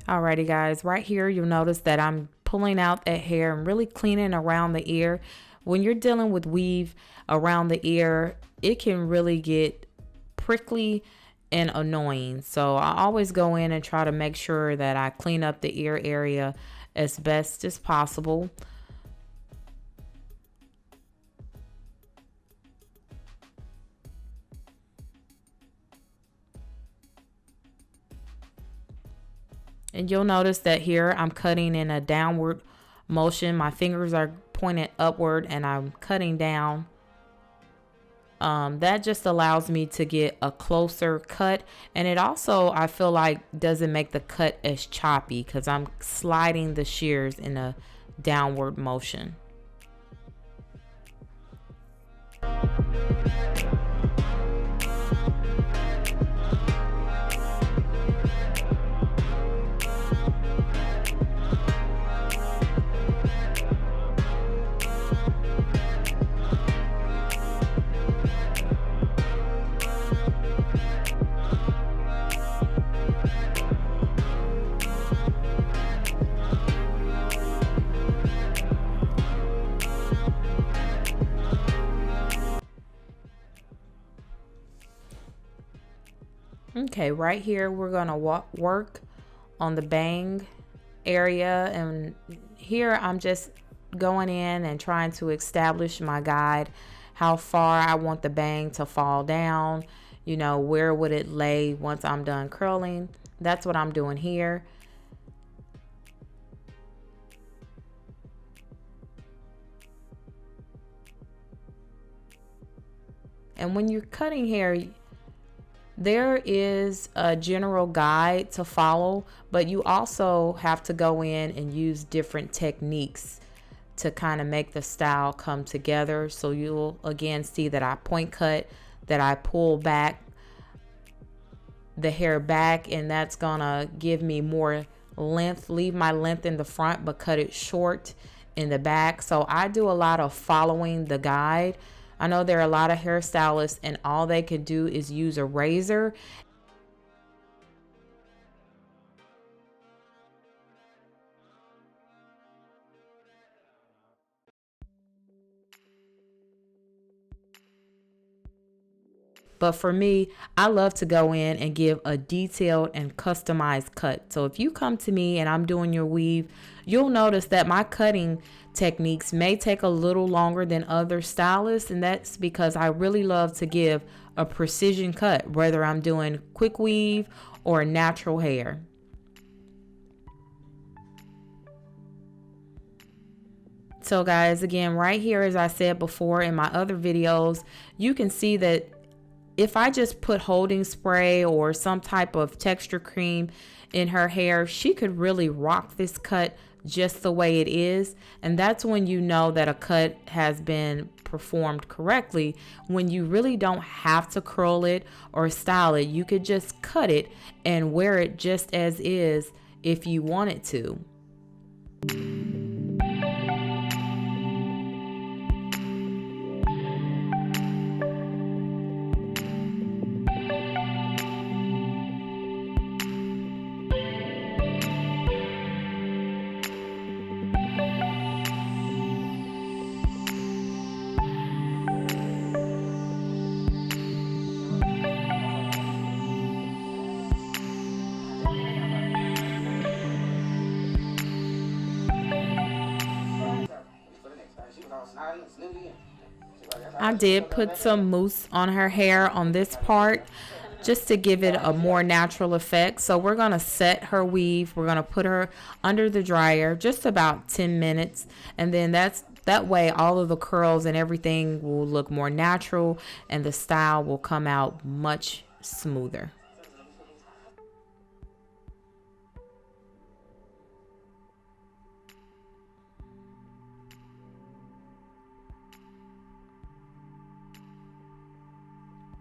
Alrighty guys, right here you'll notice that I'm pulling out that hair and really cleaning around the ear. When you're dealing with weave around the ear, it can really get prickly and annoying. So I always go in and try to make sure that I clean up the ear area as best as possible. And you'll notice that here I'm cutting in a downward motion. My fingers are pointed upward and I'm cutting down. That just allows me to get a closer cut, and it also, I feel like, doesn't make the cut as choppy because I'm sliding the shears in a downward motion. Okay, right here we're gonna work on the bang area, and here I'm just going in and trying to establish my guide, how far I want the bang to fall down, you know, where would it lay once I'm done curling. That's what I'm doing here. And when you're cutting hair, there is a general guide to follow, but you also have to go in and use different techniques to kind of make the style come together. So you'll again see that I point cut, that I pull back the hair back, and that's gonna give me more length, leave my length in the front but cut it short in the back. So I do a lot of following the guide. I know there are a lot of hairstylists and all they can do is use a razor. But for me, I love to go in and give a detailed and customized cut. So if you come to me and I'm doing your weave, you'll notice that my cutting techniques may take a little longer than other stylists, and that's because I really love to give a precision cut, whether I'm doing quick weave or natural hair. So guys, again, right here, as I said before in my other videos, you can see that if I just put holding spray or some type of texture cream in her hair, she could really rock this cut just the way it is. And that's when you know that a cut has been performed correctly, when you really don't have to curl it or style it. You could just cut it and wear it just as is if you wanted to. I did put some mousse on her hair on this part just to give it a more natural effect. So we're going to set her weave. We're going to put her under the dryer just about 10 minutes. And then that way all of the curls and everything will look more natural and the style will come out much smoother.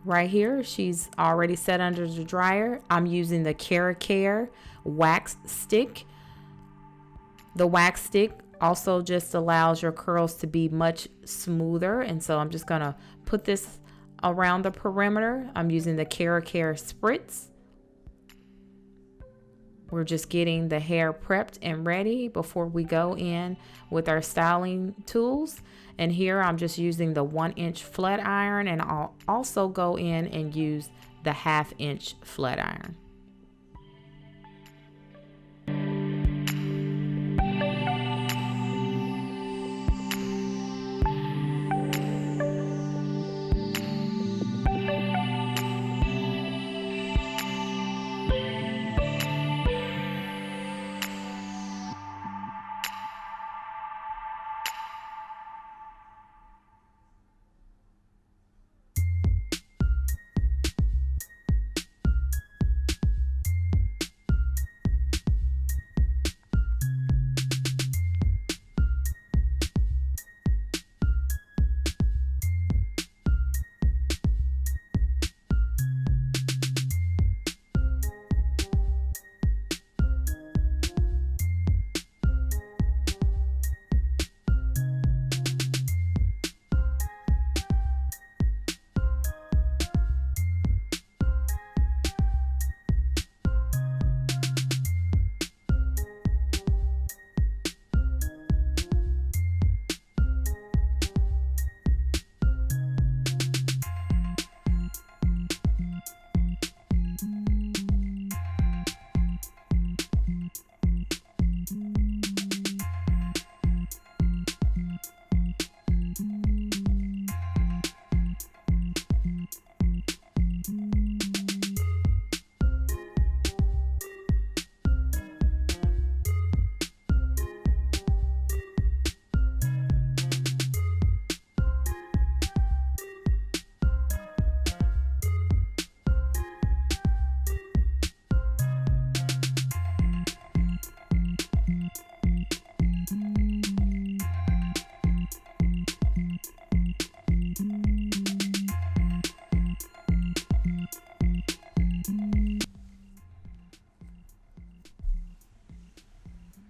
Right here, she's already set under the dryer. I'm using the Care wax stick. The wax stick also just allows your curls to be much smoother, and so I'm just gonna put this around the perimeter. I'm using the Care spritz. We're just getting the hair prepped and ready before we go in with our styling tools. And here I'm just using the 1-inch flat iron, and I'll also go in and use the 1/2-inch flat iron.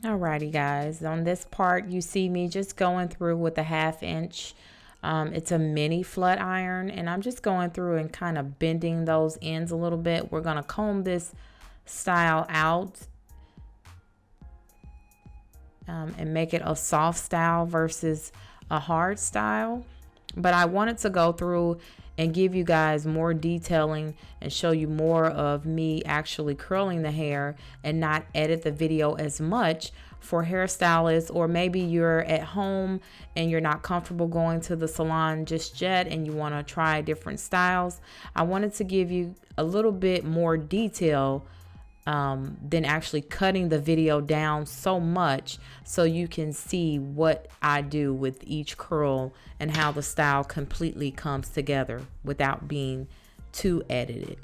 Alrighty guys, on this part you see me just going through with a 1/2-inch. It's a mini flat iron, and I'm just going through and kind of bending those ends a little bit. We're going to comb this style out and make it a soft style versus a hard style. But I wanted to go through and give you guys more detailing and show you more of me actually curling the hair and not edit the video as much for hairstylists, or maybe you're at home and you're not comfortable going to the salon just yet and you want to try different styles. I wanted to give you a little bit more detail than actually cutting the video down so much, so you can see what I do with each curl and how the style completely comes together without being too edited.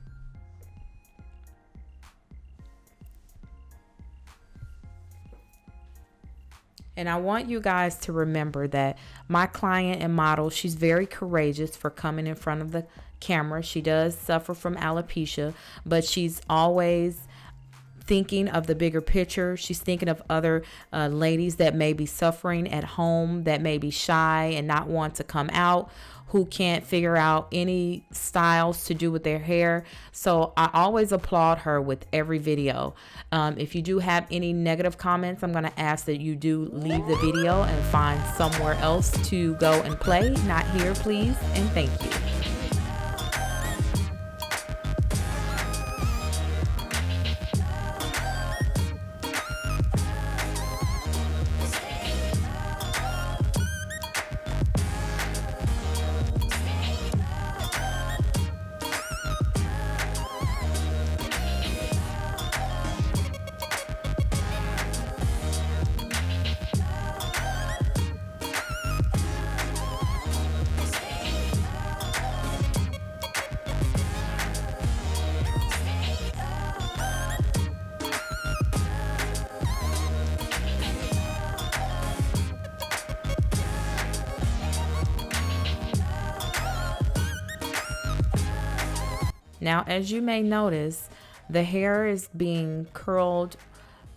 And I want you guys to remember that my client and model, she's very courageous for coming in front of the camera. She does suffer from alopecia, but she's always thinking of the bigger picture. She's thinking of other ladies that may be suffering at home, that may be shy and not want to come out, who can't figure out any styles to do with their hair. So I always applaud her with every video. If you do have any negative comments, I'm going to ask that you do leave the video and find somewhere else to go and play. Not here, please, and thank you. Now, as you may notice, the hair is being curled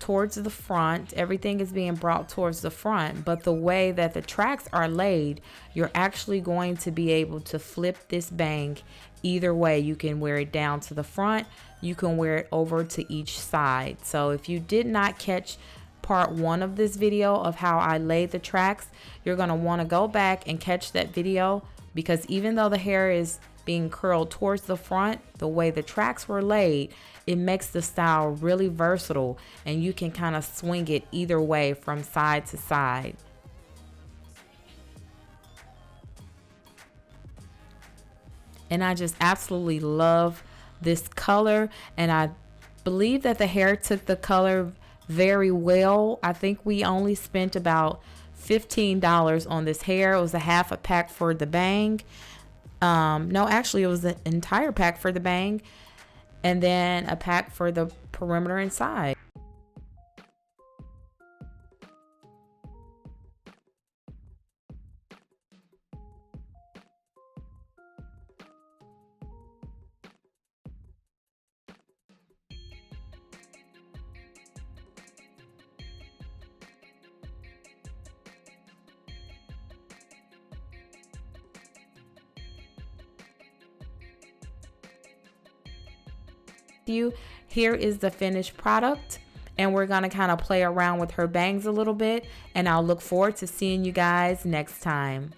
towards the front. Everything is being brought towards the front, but the way that the tracks are laid, you're actually going to be able to flip this bang either way. You can wear it down to the front, you can wear it over to each side. So if you did not catch part 1 of this video of how I laid the tracks, you're going to want to go back and catch that video, because even though the hair is being curled towards the front, the way the tracks were laid, it makes the style really versatile, and you can kind of swing it either way from side to side. And I just absolutely love this color, and I believe that the hair took the color very well. I think we only spent about $15 on this hair. It was a half a pack for the bang. No, actually it was an entire pack for the bang, and then a pack for the perimeter inside. Here is the finished product, and we're going to kind of play around with her bangs a little bit, and I'll look forward to seeing you guys next time.